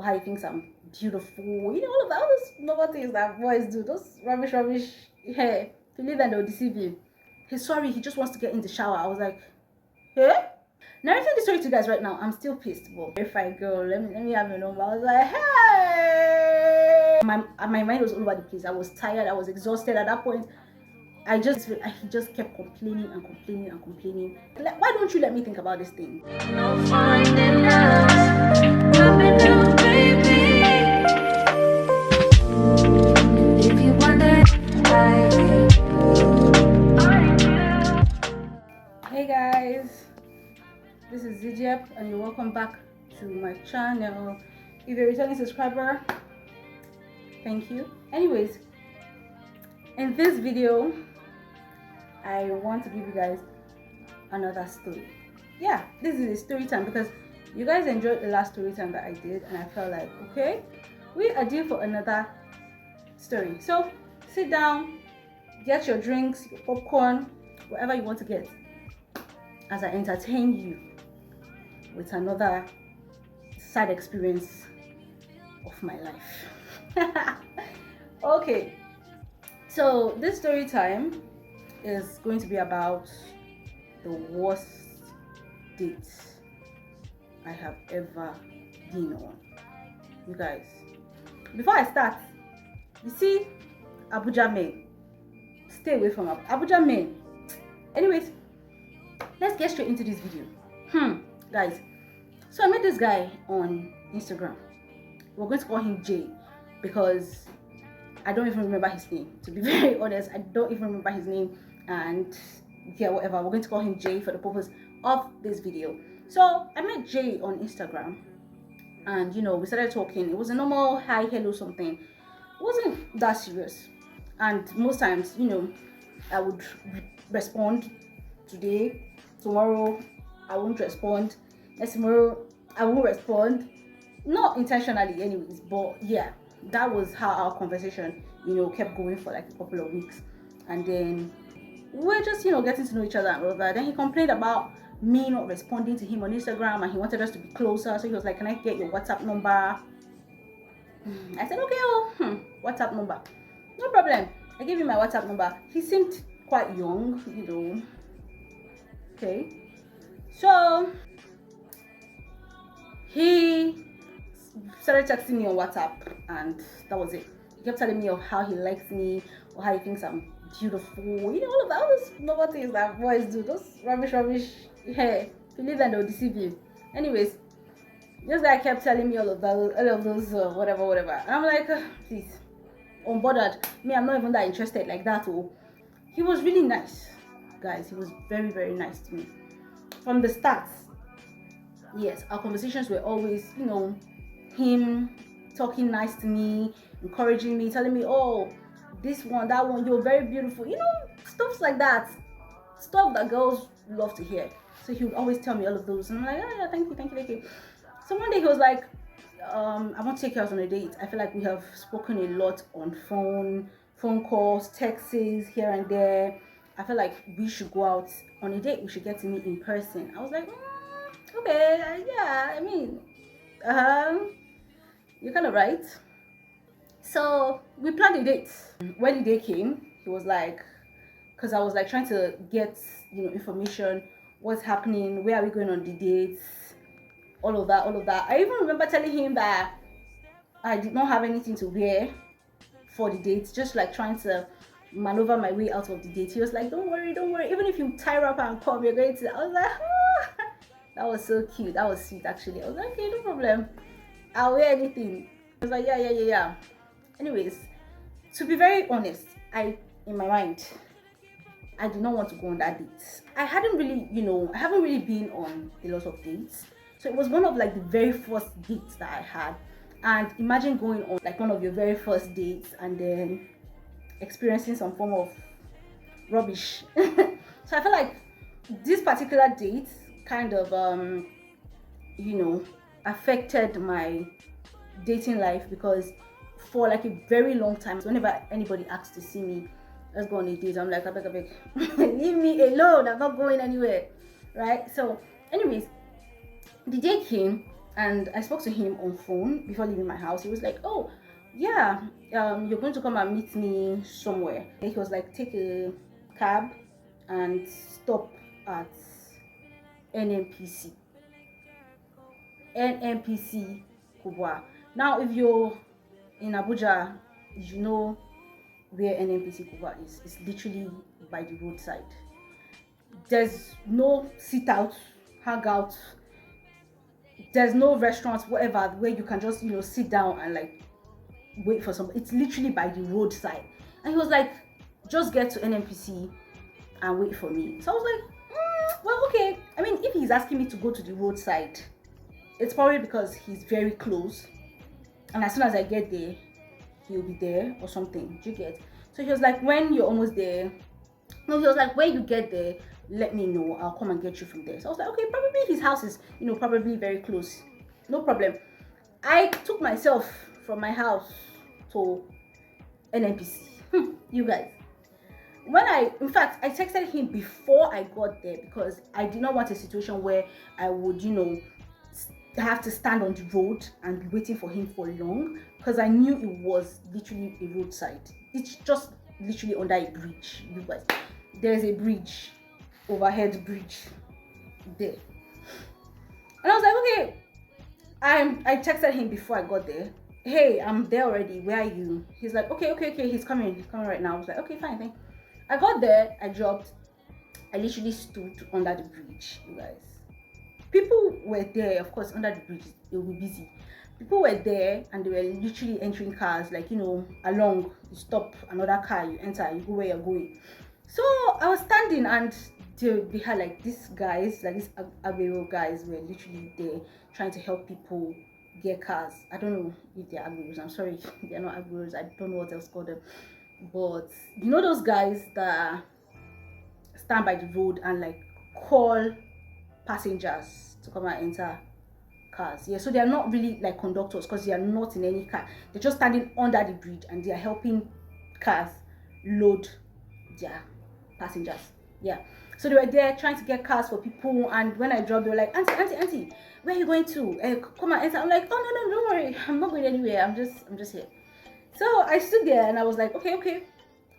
how he thinks I'm beautiful, all of that, all those normal things that boys do, those rubbish. Hey, if you leave them, they'll deceive you. He's sorry, he just wants to get in the shower. I was like, hey? Narrating the story to you guys right now, I'm still pissed, but verified girl, let me have your number. I was like, hey. My mind was all over the place. I was tired, I was exhausted at that point. He just kept complaining and complaining and complaining. Like, why don't you let me think about this thing? Hey guys, this is Zidiep and you're welcome back to my channel. If you're a returning subscriber, thank you. Anyways, in this video I want to give you guys another story. Yeah, this is a story time because you guys enjoyed the last story time that I did, and I felt like, okay, we are due for another story. So sit down, get your drinks, your popcorn, whatever you want to get, as I entertain you with another sad experience of my life. Okay, so this story time is going to be about the worst date I have ever been on. You guys, before I start, you see, Abuja men, stay away from Abuja men. Anyways, let's get straight into this video. Guys, so I met this guy on Instagram. We're going to call him Jay because I don't even remember his name. To be very honest, I don't even remember his name. And yeah, whatever, we're going to call him Jay for the purpose of this video. So I met Jay on Instagram, and we started talking. It was a normal hi, hello, something. It wasn't that serious. And most times, I would respond today, tomorrow I won't respond, next tomorrow I won't respond. Not intentionally anyways, but yeah, that was how our conversation kept going for like a couple of weeks. And then we're just getting to know each other and all that. Then he complained about me not responding to him on Instagram, and he wanted us to be closer. So he was like, can I get your WhatsApp number? I said, okay, WhatsApp number, no problem. I gave him my WhatsApp number. He seemed quite young, okay. So he started texting me on WhatsApp, and that was it. He kept telling me of how he likes me, or how he thinks I'm beautiful, all of that, all those normal things that boys do, those rubbish. Hey, if you leave them, they'll deceive you. Anyways, this guy kept telling me all of those whatever, and I'm like, please, unbothered. Me, I'm not even that interested like that. Oh, he was really nice, guys. He was very, very nice to me from the start. Yes, our conversations were always, him talking nice to me, encouraging me, telling me, oh, this one, that one, you're very beautiful, stuff like that, stuff that girls love to hear. So he would always tell me all of those, and I'm like, oh yeah, thank you. So one day he was like, I want to take you out on a date. I feel like we have spoken a lot on phone calls, texts here and there. I feel like we should go out on a date. We should get to meet in person. I was like, okay, yeah, I mean, you're kind of right. So we planned a date. When the day came, he was like, because I was like trying to get information, what's happening, where are we going on the dates, all of that. I even remember telling him that I did not have anything to wear for the date, just like trying to maneuver my way out of the date. He was like, don't worry, even if you tie up and come, you're going to. I was like, that was so cute, that was sweet actually. I was like, okay, no problem, I'll wear anything. I was like, yeah. Anyways, to be very honest, in my mind, I did not want to go on that date. I haven't really been on a lot of dates. So it was one of like the very first dates that I had. And imagine going on like one of your very first dates and then experiencing some form of rubbish. So I feel like this particular date kind of affected my dating life, because for like a very long time, whenever anybody asks to see me, let's go on a date, I'm like, I beg, leave me alone, I'm not going anywhere, right? So anyways, the day came And I spoke to him on phone before leaving my house. He was like, oh yeah, you're going to come and meet me somewhere. He was like, take a cab and stop at NNPC. NNPC Kubwa. Now, if you're in Abuja, you know where NNPC Kubwa is. It's literally by the roadside. There's no sit out, hang out. There's no restaurants, whatever, where you can just, sit down and like wait for somebody. It's literally by the roadside. And he was like, just get to NNPC and wait for me. So I was like, well, okay. I mean, if he's asking me to go to the roadside, it's probably because he's very close. And as soon as I get there, he'll be there or something. Do you get? So he was like, when you're almost there, no, he was like, when you get there, let me know. I'll come and get you from there. So I was like, okay, probably his house is, probably very close. No problem. I took myself from my house to NNPC. You guys. In fact, I texted him before I got there because I did not want a situation where I would, have to stand on the road and be waiting for him for long, because I knew it was literally a roadside. It's just literally under a bridge, you guys. There's a bridge, overhead bridge there. And I was like, okay. I texted him before I got there. Hey, I'm there already. Where are you? He's like, okay. He's coming right now. I was like, okay, fine. I got there. I dropped. I literally stood under the bridge, you guys. People were there, of course, under the bridge. It will be busy. People were there and they were literally entering cars, like, along. You stop another car, you enter, you go where you're going. So I was standing and they had like these guys, like these Agbero guys were literally there trying to help people get cars. I don't know if they're Agberos. I'm sorry, they're not Agberos. I don't know what else to call them. But those guys that stand by the road and like call passengers to come and enter cars. Yeah, so they are not really like conductors because they are not in any car. They're just standing under the bridge and they are helping cars load their passengers. Yeah, so they were there trying to get cars for people. And when I dropped, they were like, auntie, where are you going to? Come and enter. I'm like, oh no, don't worry, I'm not going anywhere. I'm just here. So I stood there and I was like, okay.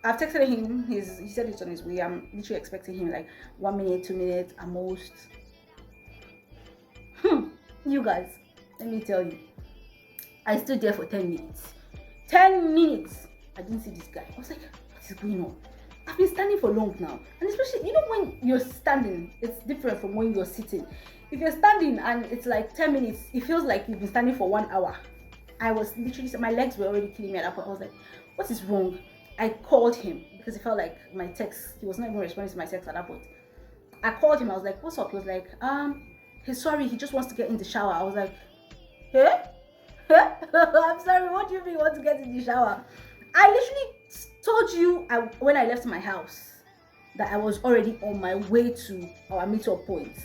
I've texted him. He said it's on his way. I'm literally expecting him like 1 minute, 2 minutes at most. You guys, let me tell you, I stood there for 10 minutes. 10 minutes. I didn't see this guy. I was like, what is going on? I've been standing for long now. And especially, when you're standing, it's different from when you're sitting. If you're standing and it's like 10 minutes, it feels like you've been standing for 1 hour. I was literally, my legs were already killing me at that point. I was like, what is wrong? I called him because it felt like my text, he was not even responding to my text at that point. I called him. I was like, what's up? He was like, he's sorry. He just wants to get in the shower. I was like, huh? I'm sorry. What do you mean you want to get in the shower? I literally told you when I left my house that I was already on my way to our meetup point.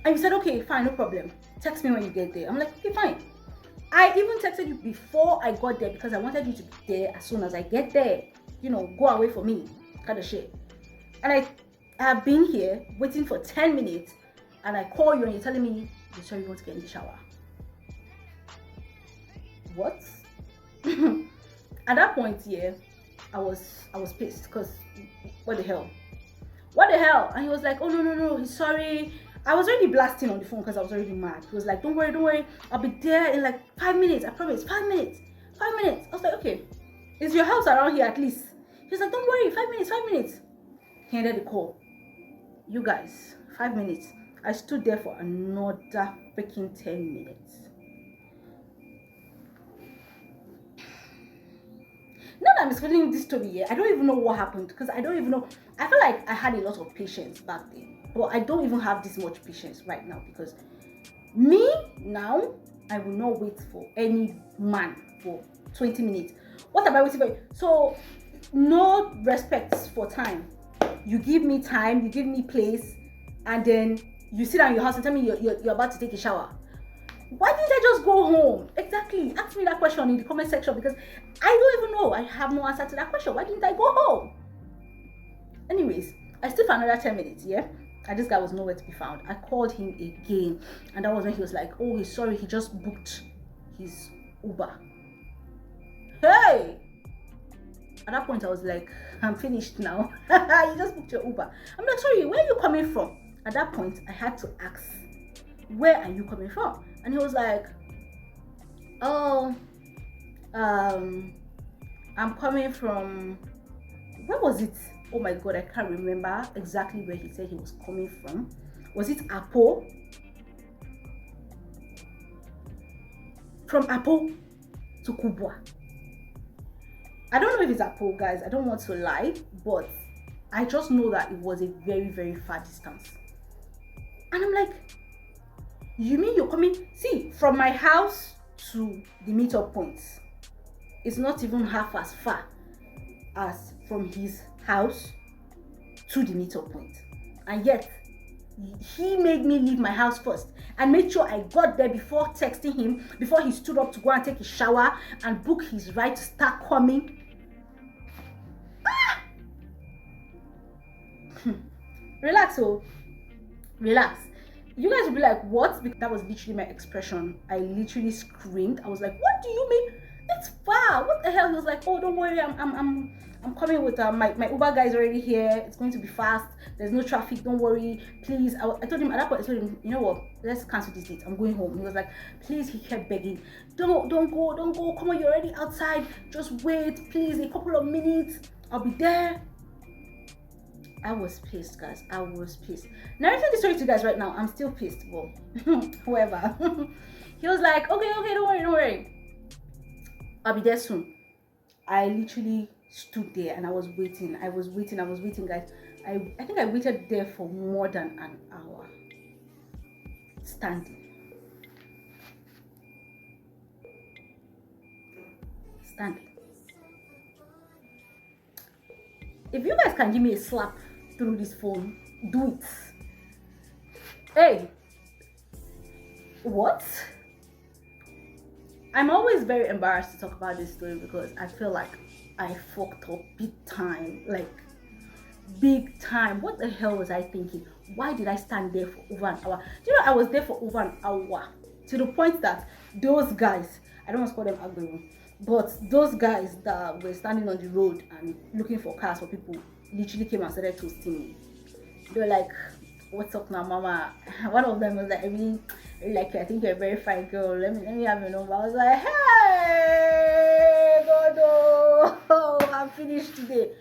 And you said, okay, fine, no problem. Text me when you get there. I'm like, okay, fine. I even texted you before I got there because I wanted you to be there as soon as I get there. Go away for me, kind of shit. And I have been here waiting for 10 minutes and I call you and you're telling me you're sorry you want to get in the shower. What? At that point, yeah, I was pissed because what the hell? And he was like, oh no, he's sorry. I was already blasting on the phone because I was already mad. He was like, don't worry, I'll be there in like 5 minutes, I promise. 5 minutes. I was like, okay, is your house around here at least? He was like, don't worry, 5 minutes. He ended the call. You guys, 5 minutes. I stood there for another freaking 10 minutes. Now that I'm explaining this story here, I don't even know what happened because I don't even know. I feel like I had a lot of patience back then, but I don't even have this much patience right now because me now, I will not wait for any man for 20 minutes. What am I waiting for? So no respect for time. You give me time, you give me place, and then you sit down in your house and tell me you're about to take a shower. Why didn't I just go home? Exactly. Ask me that question in the comment section because I don't even know. I have no answer to that question. Why didn't I go home? Anyways, I stood for another 10 minutes, yeah? and this guy was nowhere to be found. I called him again, and that was when he was like, oh, he's sorry, he just booked his Uber. Hey, at that point I was like, I'm finished now. You just booked your Uber. I'm like, sorry, where are you coming from? At that point I had to ask, where are you coming from? And he was like, oh, I'm coming from, where was it? Oh my god, I can't remember exactly where he said he was coming from. Was it Apo? From Apo to Kubwa. I don't know if it's Apo, guys. I don't want to lie, but I just know that it was a very, very far distance. And I'm like, you mean you're coming? See, from my house to the meetup point, it's not even half as far as from his house to the meetup point. And yet, he made me leave my house first and made sure I got there before texting him, before he stood up to go and take a shower and book his ride to start coming. Relax, oh, relax. You guys will be like, what? Because that was literally my expression. I literally screamed. I was like, what do you mean? It's far. What the hell? He was like, oh, don't worry, I'm coming with my Uber guy is already here. It's going to be fast. There's no traffic. Don't worry, please. I told him at that point. I told him, you know what? Let's cancel this date. I'm going home. He was like, please. He kept begging, don't go. Come on, you're already outside. Just wait, please. A couple of minutes. I'll be there. I was pissed, guys. I was pissed. Narrating the story to you guys right now, I'm still pissed. Well, whoever. He was like, okay, don't worry. I'll be there soon. I literally stood there and I was waiting, guys. I think I waited there for more than an hour. Standing. If you guys can give me a slap through this phone, do it. Hey, what? I'm always very embarrassed to talk about this story because I feel like I fucked up big time. Like, big time. What the hell was I thinking? Why did I stand there for over an hour? Do you know I was there for over an hour? To the point that those guys, I don't want to call them Agberu, but those guys that were standing on the road and looking for cars for people literally came and started toasting me. They were like, what's up now, mama? One of them was like, I really like you. I think you're a very fine girl. Let me have your number. I was like, hey, God, oh, I'm finished today.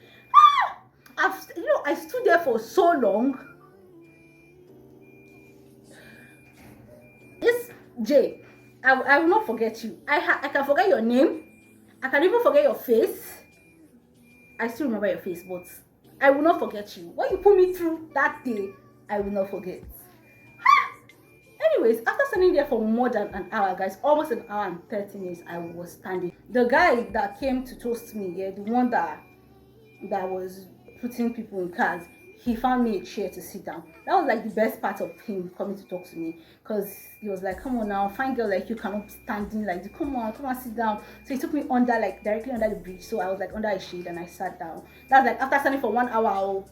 I stood there for so long. This Jay, I will not forget you. I can forget your name. I can even forget your face. I still remember your face, but I will not forget you. What you put me through that day, I will not forget. Anyways, after standing there for more than an hour, guys, almost an hour and 30 minutes, I was standing. The guy that came to toast me, yeah, the one that was putting people in cars, he found me a chair to sit down. That was like the best part of him coming to talk to me, because he was like, come on now, fine girl like you cannot be standing like this. Come on, sit down. So he took me under, like directly under the bridge. So I was like under a shade and I sat down. That's like after standing for 1 hour.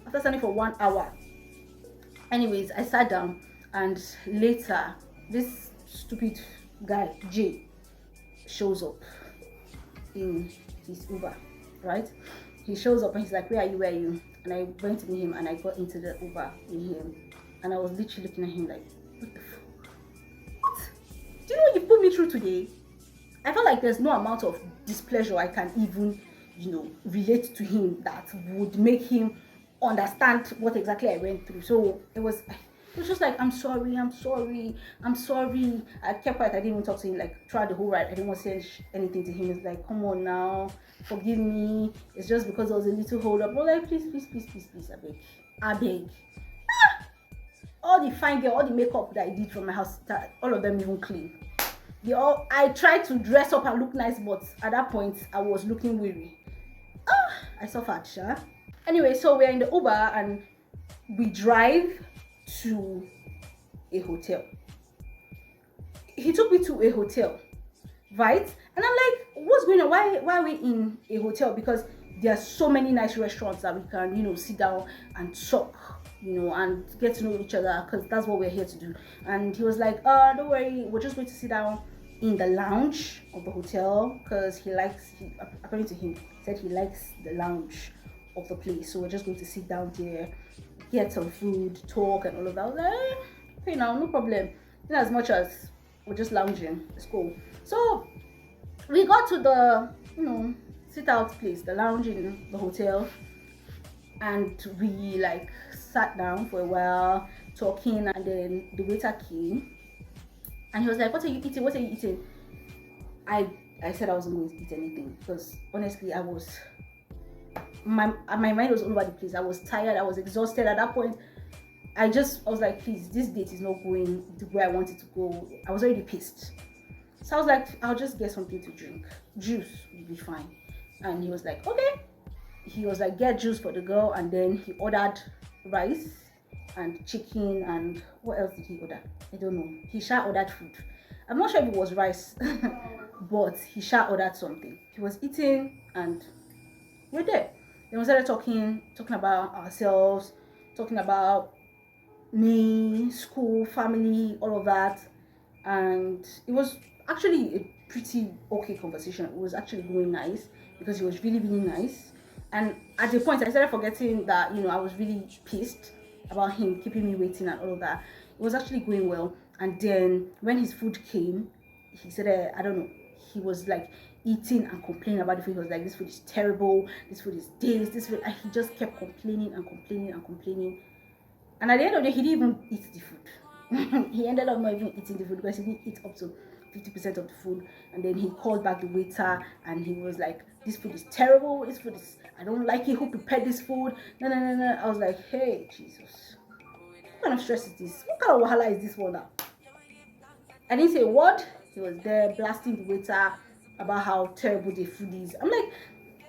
Anyways, I sat down, and later this stupid guy Jay shows up in his Uber, right? He shows up and he's like, where are you? And I went to meet him and I got into the Uber with him, and I was literally looking at him like, what the fuck? What? Do you know what you put me through today? I felt like there's no amount of displeasure I can even, relate to him that would make him understand what exactly I went through. So it was just like, I'm sorry. I kept quiet. I didn't even talk to him like throughout the whole ride. I didn't want to say anything to him. It's like, come on now, forgive me. It's just because there was a little hold up. But like, please, I beg. All the fine girl, all the makeup that I did from my house, all of them even clean. I tried to dress up and look nice, but at that point I was looking weary. I suffered, sure. Anyway, so we're in the Uber and we drive to a hotel. He took me to a hotel, right? And I'm like, what's going on? Why are we in a hotel? Because there are so many nice restaurants that we can, sit down and talk, and get to know each other, because that's what we're here to do. And he was like, don't worry, we're just going to sit down in the lounge of the hotel, because according to him, said he likes the lounge of the place. So we're just going to sit down there, get some food, talk, and all of that. I was like, okay, now, no problem. In as much as we're just lounging, it's cool. So we got to the, sit out place, the lounge in the hotel, and we like sat down for a while talking, and then the waiter came and he was like, what are you eating? What are you eating? I said I wasn't going to eat anything, because honestly my mind was all over the place. I was tired, I was exhausted at that point. I was like, please, this date is not going the way I wanted to go. I was already pissed. So I was like, I'll just get something to drink. Juice will be fine. And he was like, okay. He was like, get juice for the girl. And then he ordered rice and chicken, and what else did he order? I don't know. He ordered food. I'm not sure if it was rice, but he ordered something. He was eating, and we're there. Then we started talking about ourselves, talking about me, school, family, all of that. And it was actually a pretty okay conversation. It was actually going nice, because he was really, really nice. And at the point, I started forgetting that, I was really pissed about him keeping me waiting and all of that. It was actually going well. And then when his food came, he said, I don't know, he was like eating and complaining about the food. He was like, this food is terrible, this food is this food, and he just kept complaining and complaining and complaining. And at the end of the day, he didn't even eat the food. He ended up not even eating the food, because he didn't eat up to 50% of the food. And then he called back the waiter, and he was like, this food is terrible, I don't like it, who prepared this food? No. I was like, hey, Jesus, what kind of stress is this? What kind of wahala is this one now? I didn't say a word. He was there blasting the waiter about how terrible the food is. I'm like,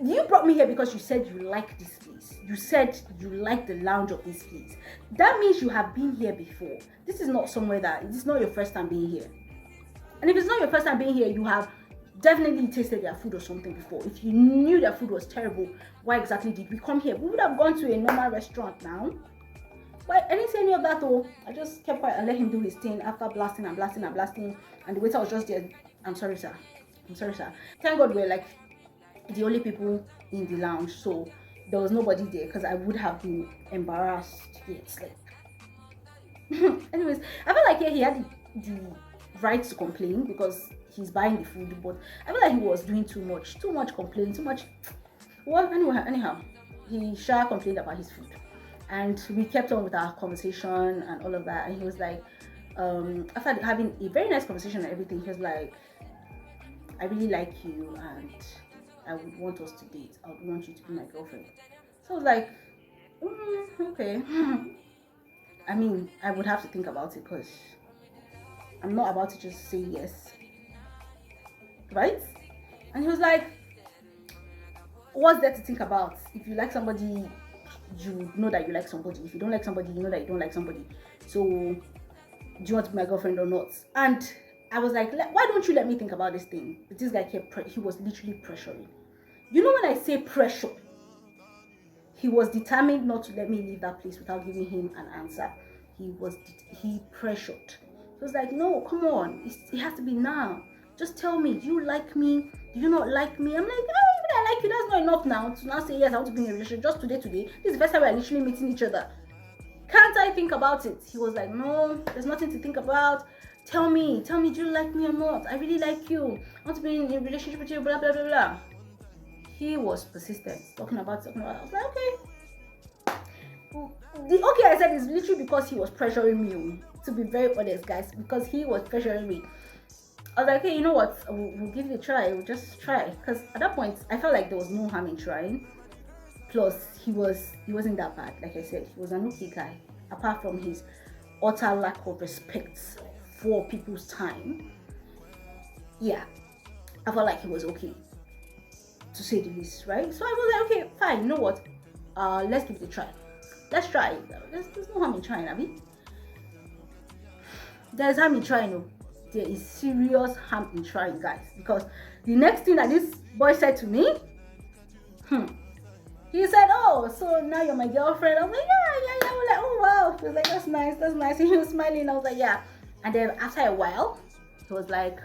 you brought me here because you said you like this place. You said you like the lounge of this place. That means you have been here before. This is not somewhere this is not your first time being here. And if it's not your first time being here, you have definitely tasted their food or something before. If you knew their food was terrible, why exactly did we come here? We would have gone to a normal restaurant now. But I didn't say any of that though. I just kept quiet and let him do his thing after blasting. And the waiter was just there. I'm sorry, sir. Thank God we're like the only people in the lounge, so there was nobody there, because I would have been embarrassed. Yes, like anyways, I feel like he had the right to complain, because he's buying the food, but I feel like he was doing too much complaining, too much. Well, anyhow, he complained about his food, and we kept on with our conversation and all of that. And he was like, after having a very nice conversation and everything, he was like, I really like you, and I would want us to date. I would want you to be my girlfriend. So I was like, okay. I mean, I would have to think about it, because I'm not about to just say yes, right? And he was like, what's there to think about? If you like somebody, you know that you like somebody. If you don't like somebody, you know that you don't like somebody. So do you want to be my girlfriend or not? And I was like, why don't you let me think about this thing? But this guy he was literally pressuring. You know, when I say pressure, he was determined not to let me leave that place without giving him an answer. He pressured. He was like, no, come on, it has to be now. Just tell me, do you like me? Do you not like me? I'm like, oh, even I like you, that's not enough now to now say yes, I want to be in a relationship. Just today, this is the first time we're literally meeting each other. Can't I think about it? He was like, no, there's nothing to think about. Tell me, do you like me or not? I really like you. I want to be in a relationship with you, blah, blah, blah, blah. He was persistent, talking about it. I was like, okay. The okay I said is literally because he was pressuring me. To be very honest, guys, because he was pressuring me. I was like, hey, you know what? We'll give it a try. We'll just try. Because at that point, I felt like there was no harm in trying. Plus, he wasn't that bad. Like I said, he was an okay guy. Apart from his utter lack of respect for people's time. Yeah, I felt like he was okay, to say the least, right? So I was like, okay, fine. You know what? Let's give it a try. Let's try it. There's no harm in trying, Abby. There's harm in trying, no. There is serious harm in trying, guys. Because the next thing that this boy said to me, He said, "Oh, so now you're my girlfriend." I was like, "Yeah." I was like, "Oh wow." He was like, "That's nice, that's nice." And he was smiling. I was like, "Yeah." And then after a while, he was like,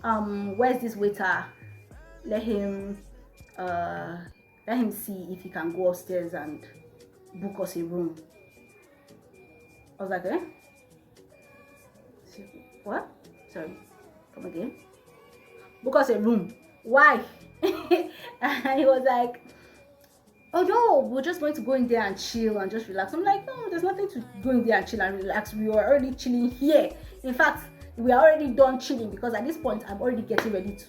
"Where's this waiter? Let him, uh, let him see if he can go upstairs and book us a room." I was like, "Eh? What? Sorry, come again. Book us a room. Why?" And he was like, "Oh no, we're just going to go in there and chill and just relax." I'm like, "No, there's nothing to go in there and chill and relax. We were already chilling here. In fact, we are already done chilling because at this point I'm already getting ready to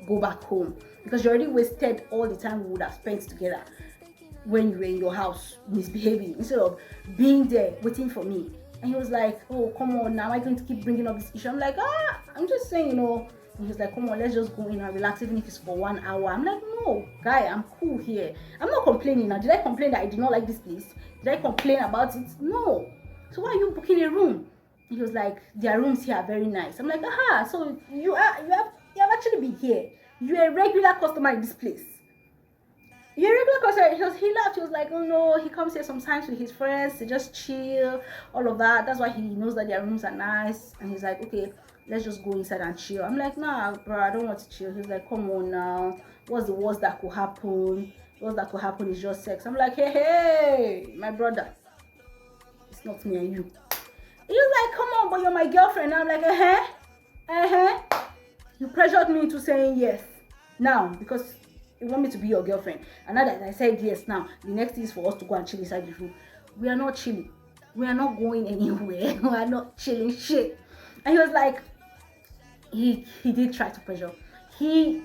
go back home because you already wasted all the time we would have spent together when you were in your house misbehaving instead of being there waiting for me." And he was like, "Oh, come on, now am I going to keep bringing up this issue?" I'm like, I'm just saying, And he was like, "Come on, let's just go in and relax, even if it's for 1 hour." I'm like, "No, guy, I'm cool here. I'm not complaining now. Did I complain that I did not like this place? Did I complain about it? No. So why are you booking a room?" He was like, "Their rooms here are very nice." I'm like, so you have actually been here. You're a regular customer in this place. You're a regular customer. He laughed. He was like, "Oh no, he comes here sometimes with his friends to just chill, all of that. That's why he knows that their rooms are nice." And he's like, "Okay, let's just go inside and chill." I'm like, "Nah, bro, I don't want to chill." He's like, "Come on now. What's the worst that could happen? What that could happen is just sex." I'm like, hey, my brother, it's not me and you." He was like, "Come on, but you're my girlfriend." I'm like, You pressured me into saying yes now because you want me to be your girlfriend. And now that I said yes now, the next thing is for us to go and chill inside the room. We are not chilling. We are not going anywhere. We are not chilling shit. And he was like, he did try to pressure. He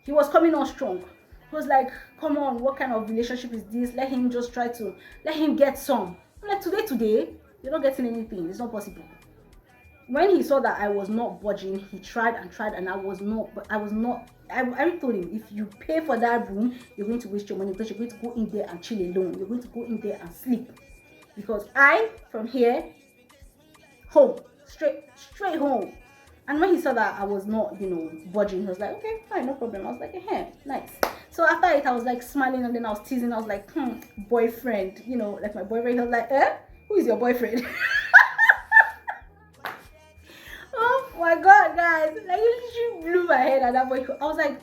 he was coming on strong. He was like, "Come on, what kind of relationship is this? Let him just try to let him get some." I'm like, today, you're not getting anything. It's not possible. When he saw that I was not budging, he tried and tried, and I was not. I told him, if you pay for that room, you're going to waste your money because you're going to go in there and chill alone. You're going to go in there and sleep. Because I, from here, home, straight home. And when he saw that I was not, budging, he was like, "Okay, fine, no problem." I was like, "Hey, nice." So after it, I was like smiling, and then I was teasing. I was like, boyfriend, like my boyfriend. He was like, who is your boyfriend? Oh my god, guys! Like, it literally blew my head at that point. I was like,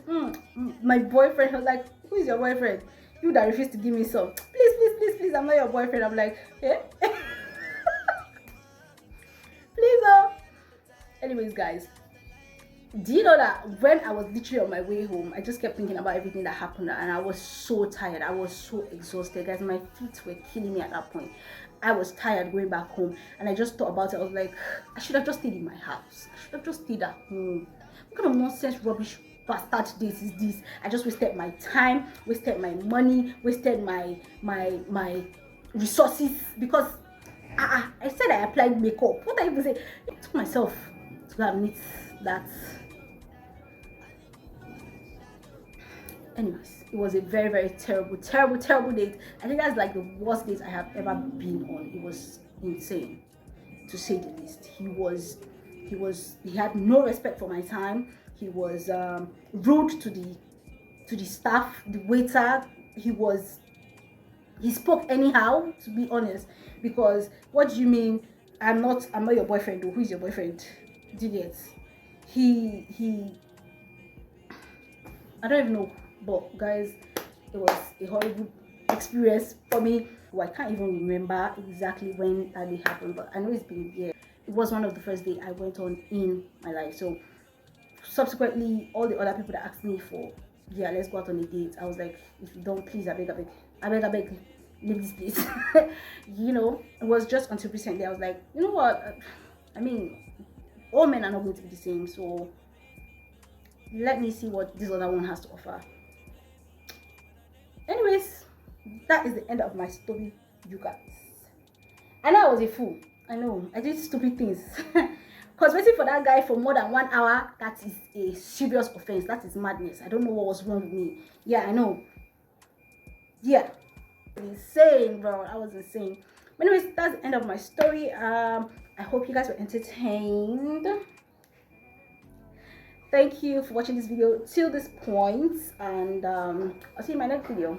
my boyfriend. He was like, "Who is your boyfriend? You that refused to give me some. Please, please, please, please. I'm not your boyfriend." I'm like, "Eh?" Please, oh. Anyways, guys, do you know that when I was literally on my way home, I just kept thinking about everything that happened, and I was so tired. I was so exhausted, guys. My feet were killing me at that point. I was tired going back home, and I just thought about it. I was like, I should have just stayed in my house. I should have just stayed at home. What kind of nonsense, rubbish, bastard this is this? I just wasted my time, wasted my money, wasted my resources because I said I applied makeup. What I even say? I told myself to go and meet that. Anyways, it was a very, very terrible date. I think that's like the worst date I have ever been on. It was insane, to say the least. He had no respect for my time. He was rude to the staff, the waiter. He spoke anyhow, to be honest. Because what do you mean? I'm not your boyfriend. Who is your boyfriend? Idiot. He I don't even know, but guys, it was a horrible experience for me. Well, I can't even remember exactly when that day happened, but I know it's been a year. It was one of the first day I went on in my life. So subsequently, all the other people that asked me for, yeah, let's go out on a date, I was like, if you don't, please, I beg, leave this place. It was just until recently I was like, you know what? I mean, all men are not going to be the same, so let me see what this other one has to offer. Anyways, that is the end of my story, you guys. I know I was a fool. I know I did stupid things. Because waiting for that guy for more than 1 hour, that is a serious offense. That is madness. I don't know what was wrong with me. Yeah, I know. Yeah, insane, bro. I was insane. But anyways, that's the end of my story. I hope you guys were entertained. Thank you for watching this video till this point, and I'll see you in my next video.